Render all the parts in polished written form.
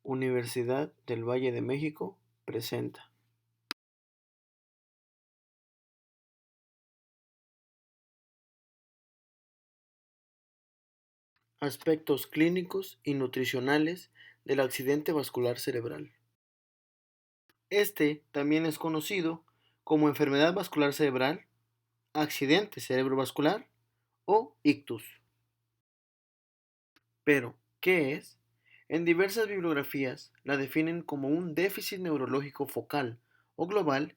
Universidad del Valle de México presenta aspectos clínicos y nutricionales del accidente vascular cerebral. Este también es conocido como enfermedad vascular cerebral, accidente cerebrovascular o ictus. Pero, ¿qué es? En diversas bibliografías la definen como un déficit neurológico focal o global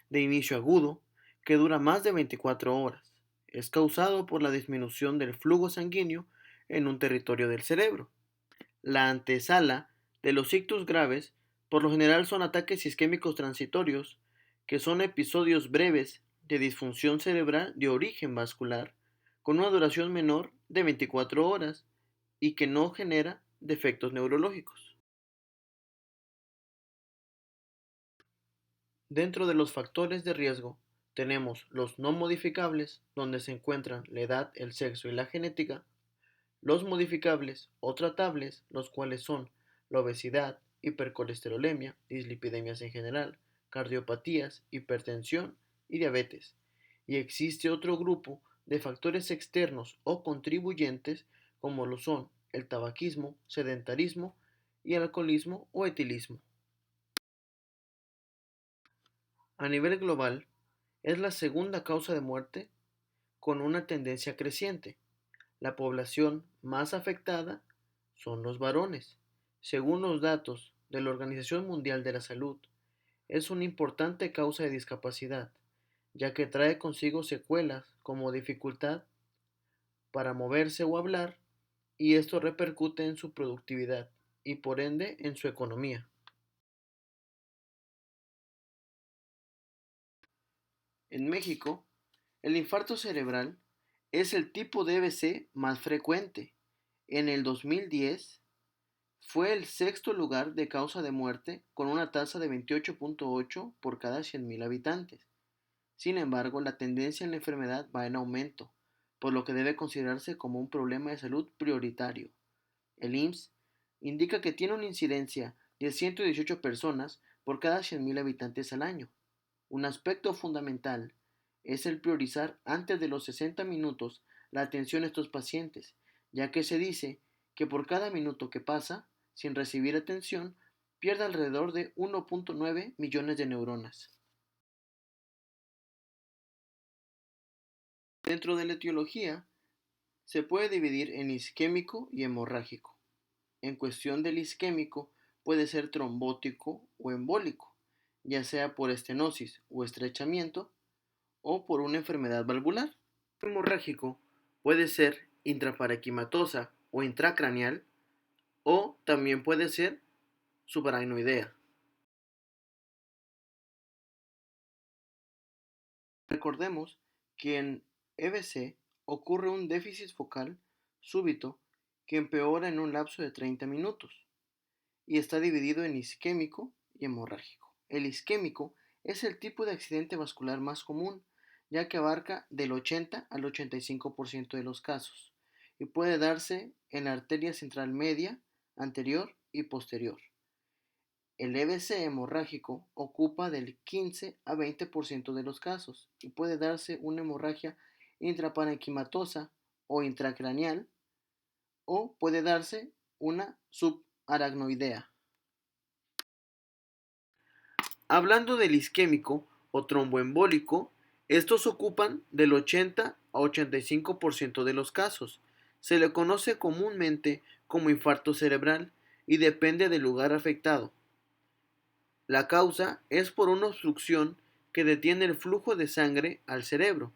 de inicio agudo que dura más de 24 horas. Es causado por la disminución del flujo sanguíneo en un territorio del cerebro. La antesala de los ictus graves por lo general son ataques isquémicos transitorios, que son episodios breves de disfunción cerebral de origen vascular, con una duración menor de 24 horas y que no genera defectos neurológicos. Dentro de los factores de riesgo tenemos los no modificables, donde se encuentran la edad, el sexo y la genética, los modificables o tratables, los cuales son la obesidad, hipercolesterolemia, dislipidemias en general, cardiopatías, hipertensión y diabetes. Y existe otro grupo de factores externos o contribuyentes como lo son el tabaquismo, sedentarismo y el alcoholismo o etilismo. A nivel global, es la segunda causa de muerte con una tendencia creciente. La población más afectada son los varones. Según los datos de la Organización Mundial de la Salud, es una importante causa de discapacidad, ya que trae consigo secuelas como dificultad para moverse o hablar, y esto repercute en su productividad y por ende en su economía. En México, el infarto cerebral es el tipo de EBC más frecuente. En el 2010 fue el sexto lugar de causa de muerte con una tasa de 28.8 por cada 100.000 habitantes. Sin embargo, la tendencia en la enfermedad va en aumento, por lo que debe considerarse como un problema de salud prioritario. El IMSS indica que tiene una incidencia de 118 personas por cada 100.000 habitantes al año. Un aspecto fundamental es el priorizar antes de los 60 minutos la atención a estos pacientes, ya que se dice que por cada minuto que pasa sin recibir atención pierde alrededor de 1.9 millones de neuronas. Dentro de la etiología se puede dividir en isquémico y hemorrágico. En cuestión del isquémico puede ser trombótico o embólico, ya sea por estenosis o estrechamiento o por una enfermedad valvular. Hemorrágico puede ser intraparenquimatosa o intracraneal o también puede ser subaracnoidea. Recordemos que en EBC ocurre un déficit focal súbito que empeora en un lapso de 30 minutos y está dividido en isquémico y hemorrágico. El isquémico es el tipo de accidente vascular más común, ya que abarca del 80 al 85% de los casos y puede darse en la arteria central media, anterior y posterior. El EBC hemorrágico ocupa del 15 a 20% de los casos y puede darse una hemorragia intraparenquimatosa o intracraneal o puede darse una subaracnoidea. Hablando del isquémico o tromboembólico, estos ocupan del 80 a 85% de los casos. Se le conoce comúnmente como infarto cerebral y depende del lugar afectado. La causa es por una obstrucción que detiene el flujo de sangre al cerebro.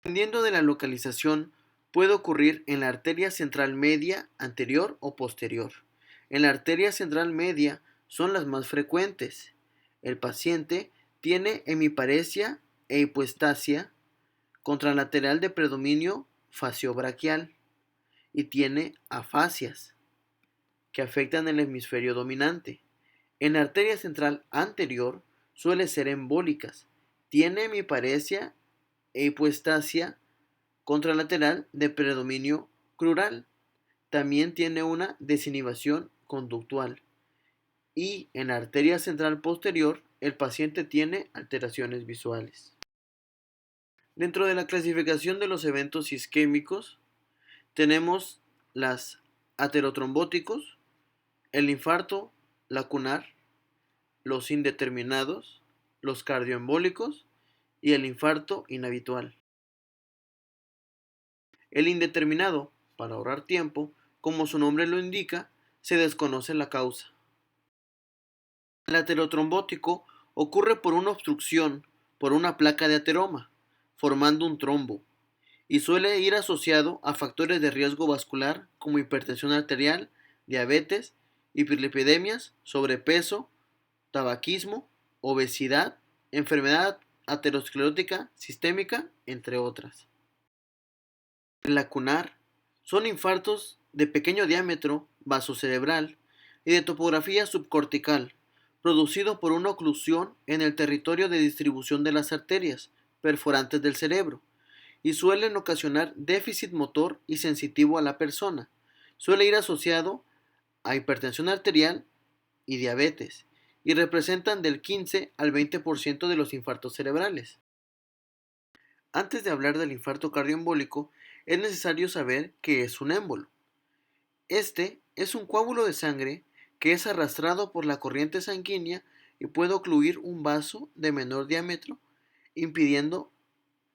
Dependiendo de la localización, puede ocurrir en la arteria central media, anterior o posterior. En la arteria central media son las más frecuentes. El paciente tiene hemiparesia e hipoestasia contralateral de predominio faciobraquial y tiene afasias que afectan el hemisferio dominante. En la arteria central anterior suele ser embólicas. Tiene hemiparesia e hipoestasia contralateral de predominio crural. También tiene una desinhibición conductual y en la arteria central posterior el paciente tiene alteraciones visuales. Dentro de la clasificación de los eventos isquémicos tenemos las aterotrombóticos, el infarto lacunar, los indeterminados, los cardioembólicos y el infarto inhabitual. El indeterminado, para ahorrar tiempo, como su nombre lo indica, se desconoce la causa. El aterotrombótico ocurre por una obstrucción por una placa de ateroma, formando un trombo, y suele ir asociado a factores de riesgo vascular como hipertensión arterial, diabetes, hiperlipidemias, sobrepeso, tabaquismo, obesidad, enfermedad aterosclerótica sistémica, entre otras. Lacunar son infartos de pequeño diámetro vasocerebral y de topografía subcortical, producido por una oclusión en el territorio de distribución de las arterias perforantes del cerebro, y suelen ocasionar déficit motor y sensitivo a la persona. Suele ir asociado a hipertensión arterial y diabetes, y representan del 15 al 20% de los infartos cerebrales. Antes de hablar del infarto cardioembólico, es necesario saber qué es un émbolo. Este es un coágulo de sangre que es arrastrado por la corriente sanguínea y puede ocluir un vaso de menor diámetro, impidiendo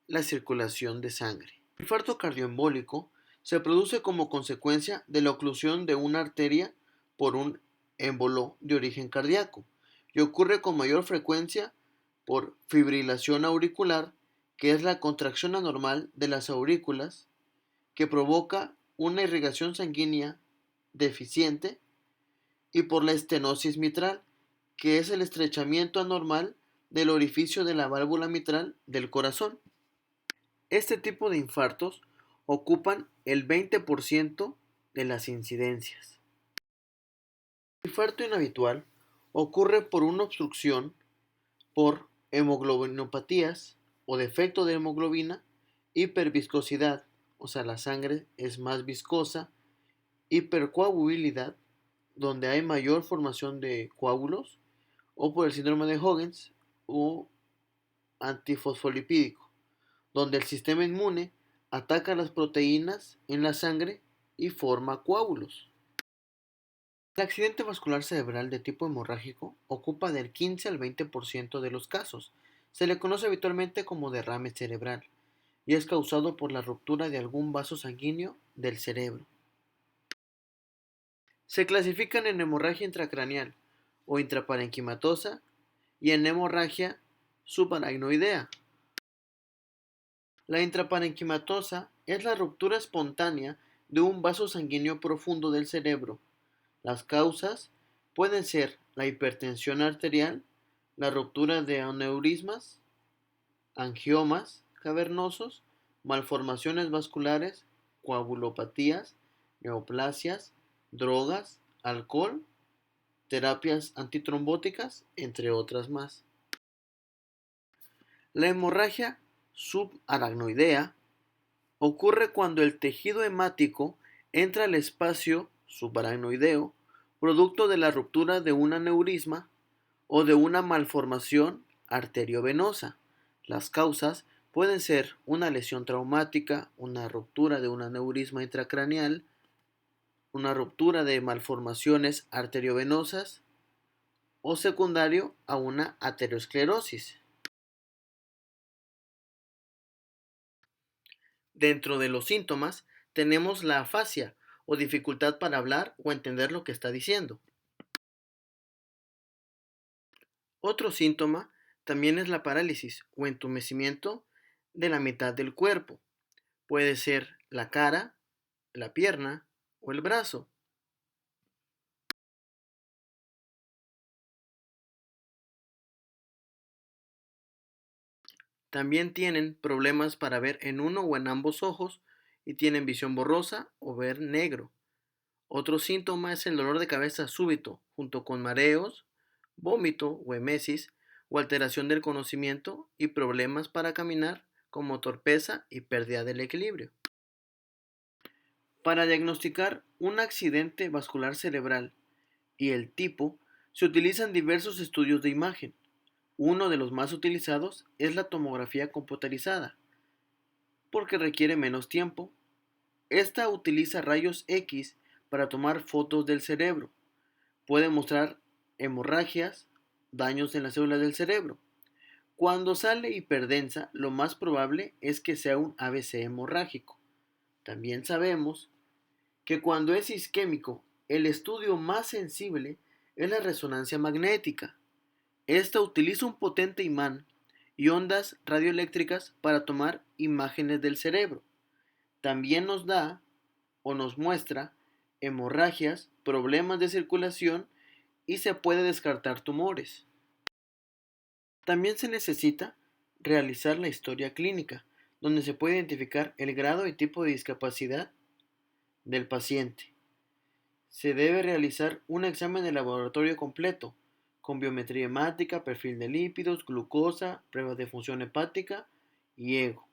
la circulación de sangre. El infarto cardioembólico se produce como consecuencia de la oclusión de una arteria por un émbolo de origen cardíaco y ocurre con mayor frecuencia por fibrilación auricular, que es la contracción anormal de las aurículas que provoca una irrigación sanguínea deficiente, y por la estenosis mitral, que es el estrechamiento anormal del orificio de la válvula mitral del corazón. Este tipo de infartos ocupan el 20% de las incidencias. El infarto inhabitual ocurre por una obstrucción por hemoglobinopatías o defecto de hemoglobina, hiperviscosidad, o sea, la sangre es más viscosa, hipercoagulabilidad, donde hay mayor formación de coágulos, o por el síndrome de Huygens o antifosfolipídico, donde el sistema inmune ataca las proteínas en la sangre y forma coágulos. El accidente vascular cerebral de tipo hemorrágico ocupa del 15 al 20% de los casos. Se le conoce habitualmente como derrame cerebral y es causado por la ruptura de algún vaso sanguíneo del cerebro. Se clasifican en hemorragia intracraneal o intraparenquimatosa y en hemorragia subaracnoidea. La intraparenquimatosa es la ruptura espontánea de un vaso sanguíneo profundo del cerebro. Las causas pueden ser la hipertensión arterial, la ruptura de aneurismas, angiomas cavernosos, malformaciones vasculares, coagulopatías, neoplasias, drogas, alcohol, terapias antitrombóticas, entre otras más. La hemorragia subaracnoidea ocurre cuando el tejido hemático entra al espacio subaracnoideo producto de la ruptura de un aneurisma o de una malformación arteriovenosa. Las causas pueden ser una lesión traumática, una ruptura de un aneurisma intracraneal, una ruptura de malformaciones arteriovenosas o secundario a una aterosclerosis. Dentro de los síntomas tenemos la afasia o dificultad para hablar o entender lo que está diciendo. Otro síntoma también es la parálisis o entumecimiento de la mitad del cuerpo. Puede ser la cara, la pierna o el brazo. También tienen problemas para ver en uno o en ambos ojos y tienen visión borrosa o ver negro. Otro síntoma es el dolor de cabeza súbito, junto con mareos, vómito o emesis o alteración del conocimiento y problemas para caminar como torpeza y pérdida del equilibrio. Para diagnosticar un accidente vascular cerebral y el tipo, Se utilizan diversos estudios de imagen. Uno de los más utilizados es la tomografía computarizada, porque requiere menos tiempo. Esta utiliza rayos X para tomar fotos del cerebro. Puede mostrar hemorragias, daños en las células del cerebro. Cuando sale hiperdensa, lo más probable es que sea un ABC hemorrágico. También sabemos que cuando es isquémico, el estudio más sensible es la resonancia magnética. Esta utiliza un potente imán y ondas radioeléctricas para tomar imágenes del cerebro. También nos da o nos muestra hemorragias, problemas de circulación y se puede descartar tumores. También se necesita realizar la historia clínica, donde se puede identificar el grado y tipo de discapacidad del paciente. Se debe realizar un examen de laboratorio completo, con biometría hemática, perfil de lípidos, glucosa, pruebas de función hepática y ego.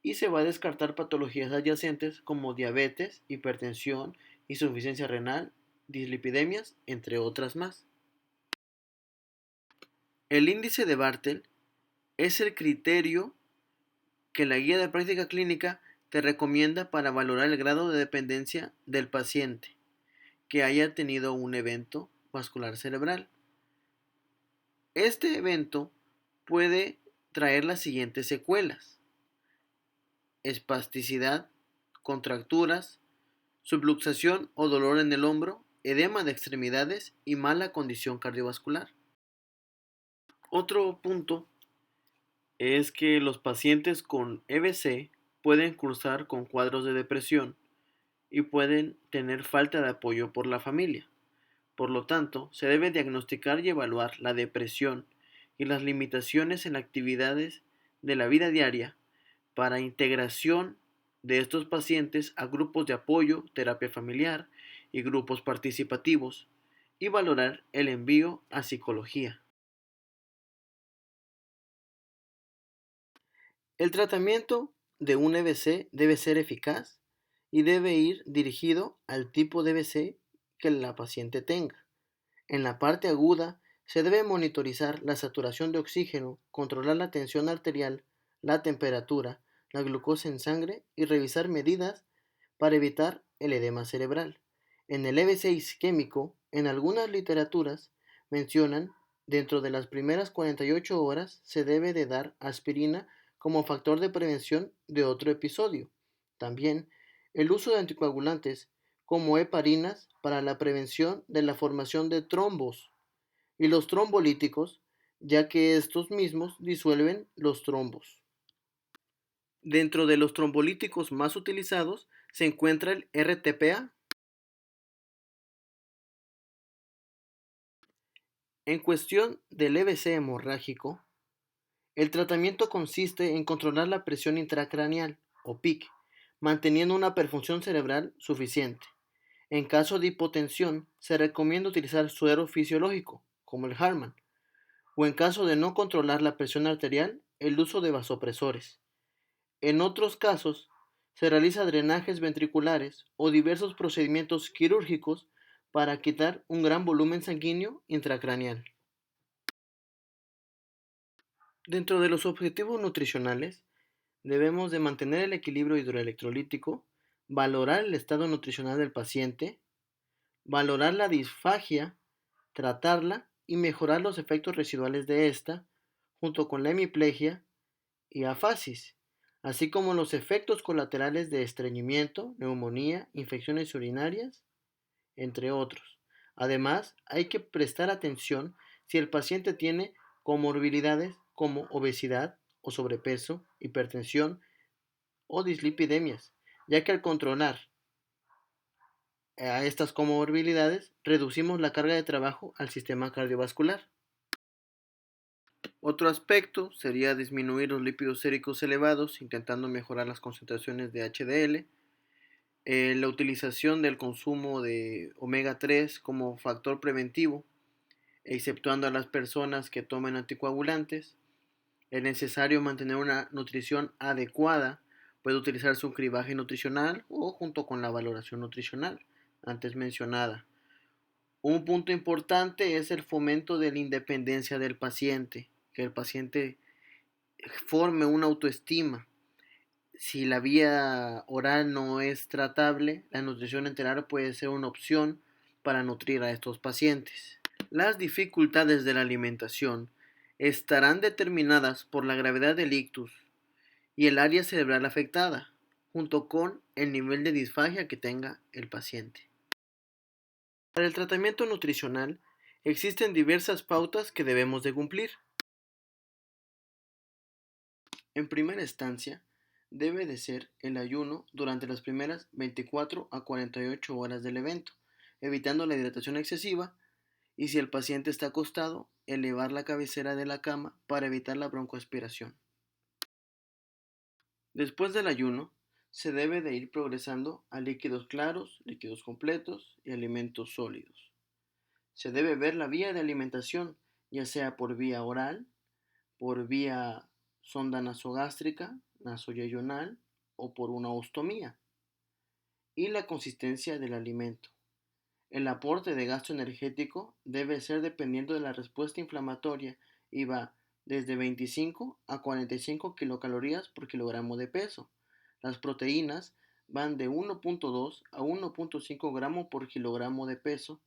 Y se va a descartar patologías adyacentes como diabetes, hipertensión, insuficiencia renal, dislipidemias, entre otras más. El índice de Bartel es el criterio que la guía de práctica clínica te recomienda para valorar el grado de dependencia del paciente que haya tenido un evento vascular cerebral. Este evento puede traer las siguientes secuelas: espasticidad, contracturas, subluxación o dolor en el hombro, edema de extremidades y mala condición cardiovascular. Otro punto es que los pacientes con EBC pueden cursar con cuadros de depresión y pueden tener falta de apoyo por la familia. Por lo tanto, se debe diagnosticar y evaluar la depresión y las limitaciones en actividades de la vida diaria para integración de estos pacientes a grupos de apoyo, terapia familiar y grupos participativos, y valorar el envío a psicología. El tratamiento de un EBC debe ser eficaz y debe ir dirigido al tipo de EBC que la paciente tenga. En la parte aguda se debe monitorizar la saturación de oxígeno, controlar la tensión arterial, la temperatura, la glucosa en sangre y revisar medidas para evitar el edema cerebral. En el EBC isquémico, en algunas literaturas mencionan dentro de las primeras 48 horas se debe de dar aspirina como factor de prevención de otro episodio. También el uso de anticoagulantes como heparinas para la prevención de la formación de trombos y los trombolíticos, ya que estos mismos disuelven los trombos. Dentro de los trombolíticos más utilizados se encuentra el RTPA. En cuestión del EBC hemorrágico, el tratamiento consiste en controlar la presión intracraneal, o PIC, manteniendo una perfusión cerebral suficiente. En caso de hipotensión, se recomienda utilizar suero fisiológico, como el Harman, o en caso de no controlar la presión arterial, el uso de vasopresores. En otros casos, se realiza drenajes ventriculares o diversos procedimientos quirúrgicos para quitar un gran volumen sanguíneo intracraneal. Dentro de los objetivos nutricionales, debemos de mantener el equilibrio hidroelectrolítico, valorar el estado nutricional del paciente, valorar la disfagia, tratarla y mejorar los efectos residuales de esta, junto con la hemiplegia y afasis, así como los efectos colaterales de estreñimiento, neumonía, infecciones urinarias, entre otros. Además, hay que prestar atención si el paciente tiene comorbilidades como obesidad o sobrepeso, hipertensión o dislipidemias, ya que al controlar a estas comorbilidades reducimos la carga de trabajo al sistema cardiovascular. Otro aspecto sería disminuir los lípidos séricos elevados, intentando mejorar las concentraciones de HDL, la utilización del consumo de omega 3 como factor preventivo, exceptuando a las personas que tomen anticoagulantes. Es necesario mantener una nutrición adecuada, puede utilizarse un cribaje nutricional o junto con la valoración nutricional antes mencionada. Un punto importante es el fomento de la independencia del paciente, que el paciente forme una autoestima. Si la vía oral no es tratable, la nutrición enteral puede ser una opción para nutrir a estos pacientes. Las dificultades de la alimentación estarán determinadas por la gravedad del ictus y el área cerebral afectada, junto con el nivel de disfagia que tenga el paciente. Para el tratamiento nutricional existen diversas pautas que debemos de cumplir. En primera instancia, debe de ser el ayuno durante las primeras 24 a 48 horas del evento, evitando la hidratación excesiva y si el paciente está acostado, elevar la cabecera de la cama para evitar la broncoaspiración. Después del ayuno, se debe de ir progresando a líquidos claros, líquidos completos y alimentos sólidos. Se debe ver la vía de alimentación, ya sea por vía oral, por vía sonda nasogástrica, nasoyeyunal o por una ostomía. Y la consistencia del alimento. El aporte de gasto energético debe ser dependiendo de la respuesta inflamatoria y va desde 25 a 45 kilocalorías por kilogramo de peso. Las proteínas van de 1.2 a 1.5 gramos por kilogramo de peso,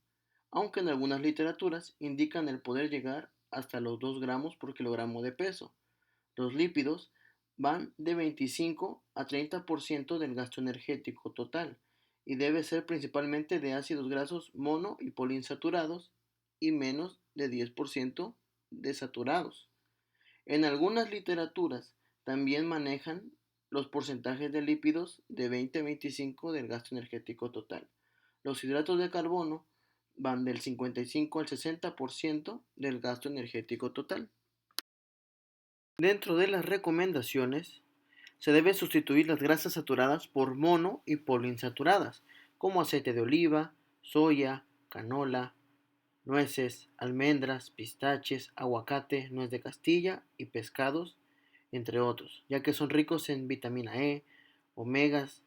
aunque en algunas literaturas indican el poder llegar hasta los 2 gramos por kilogramo de peso. Los lípidos van de 25 a 30% del gasto energético total y debe ser principalmente de ácidos grasos mono y poliinsaturados y menos de 10% de saturados. En algunas literaturas también manejan los porcentajes de lípidos de 20 a 25 del gasto energético total. Los hidratos de carbono van del 55 al 60% del gasto energético total. Dentro de las recomendaciones, se debe sustituir las grasas saturadas por mono y poliinsaturadas, como aceite de oliva, soya, canola, nueces, almendras, pistaches, aguacate, nuez de Castilla y pescados, entre otros, ya que son ricos en vitamina E, omegas,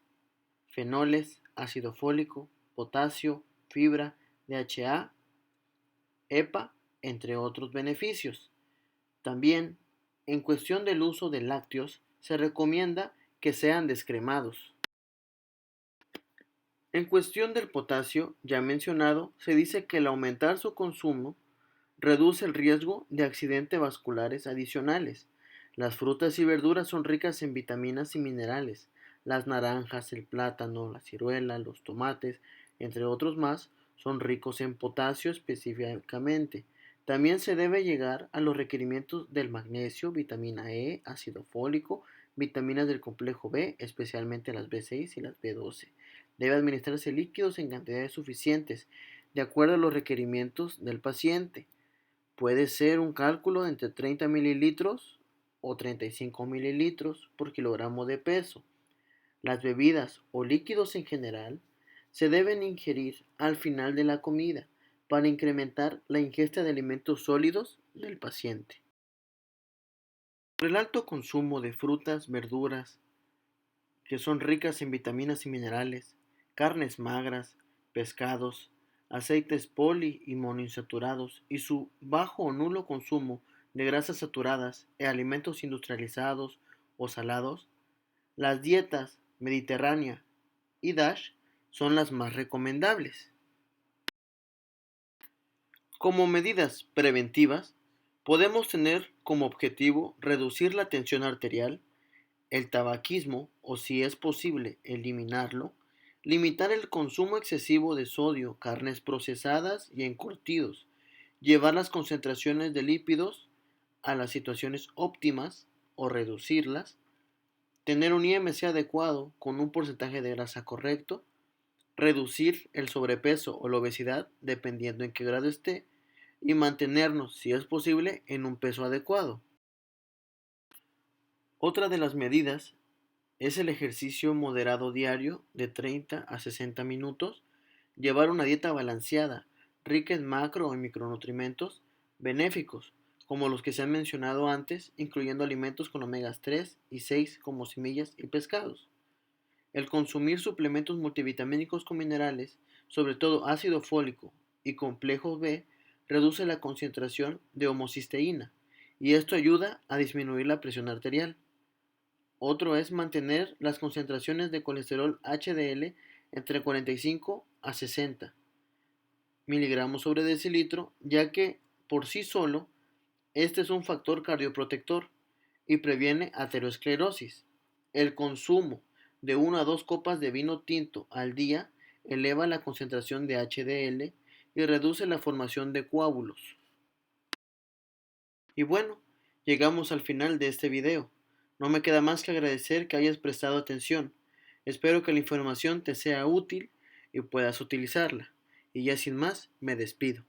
fenoles, ácido fólico, potasio, fibra, DHA, EPA, entre otros beneficios. También, en cuestión del uso de lácteos, se recomienda que sean descremados. En cuestión del potasio, ya mencionado, se dice que el aumentar su consumo reduce el riesgo de accidentes vasculares adicionales. Las frutas y verduras son ricas en vitaminas y minerales. Las naranjas, el plátano, la ciruela, los tomates, entre otros más, son ricos en potasio específicamente. También se debe llegar a los requerimientos del magnesio, vitamina E, ácido fólico, vitaminas del complejo B, especialmente las B6 y las B12. Debe administrarse líquidos en cantidades suficientes, de acuerdo a los requerimientos del paciente. Puede ser un cálculo de entre 30 mililitros o 35 mililitros por kilogramo de peso. Las bebidas o líquidos en general se deben ingerir al final de la comida para incrementar la ingesta de alimentos sólidos del paciente. Por el alto consumo de frutas, verduras, que son ricas en vitaminas y minerales, carnes magras, pescados, aceites poli y monoinsaturados y su bajo o nulo consumo de grasas saturadas e alimentos industrializados o salados, las dietas mediterránea y DASH son las más recomendables. Como medidas preventivas, podemos tener como objetivo reducir la tensión arterial, el tabaquismo o si es posible eliminarlo, limitar el consumo excesivo de sodio, carnes procesadas y encurtidos, llevar las concentraciones de lípidos a las situaciones óptimas o reducirlas, tener un IMC adecuado con un porcentaje de grasa correcto, reducir el sobrepeso o la obesidad dependiendo en qué grado esté y mantenernos, si es posible, en un peso adecuado. Otra de las medidas es el ejercicio moderado diario de 30 a 60 minutos, llevar una dieta balanceada, rica en macro y micronutrientes benéficos, como los que se han mencionado antes, incluyendo alimentos con omegas 3 y 6 como semillas y pescados. El consumir suplementos multivitamínicos con minerales, sobre todo ácido fólico y complejo B reduce la concentración de homocisteína y esto ayuda a disminuir la presión arterial. Otro es mantener las concentraciones de colesterol HDL entre 45 a 60 miligramos sobre decilitro, ya que por sí solo este es un factor cardioprotector y previene aterosclerosis. El consumo de 1 a 2 copas de vino tinto al día eleva la concentración de HDL y reduce la formación de coágulos. Y bueno, llegamos al final de este video. No me queda más que agradecer que hayas prestado atención. Espero que la información te sea útil y puedas utilizarla. Y ya sin más, me despido.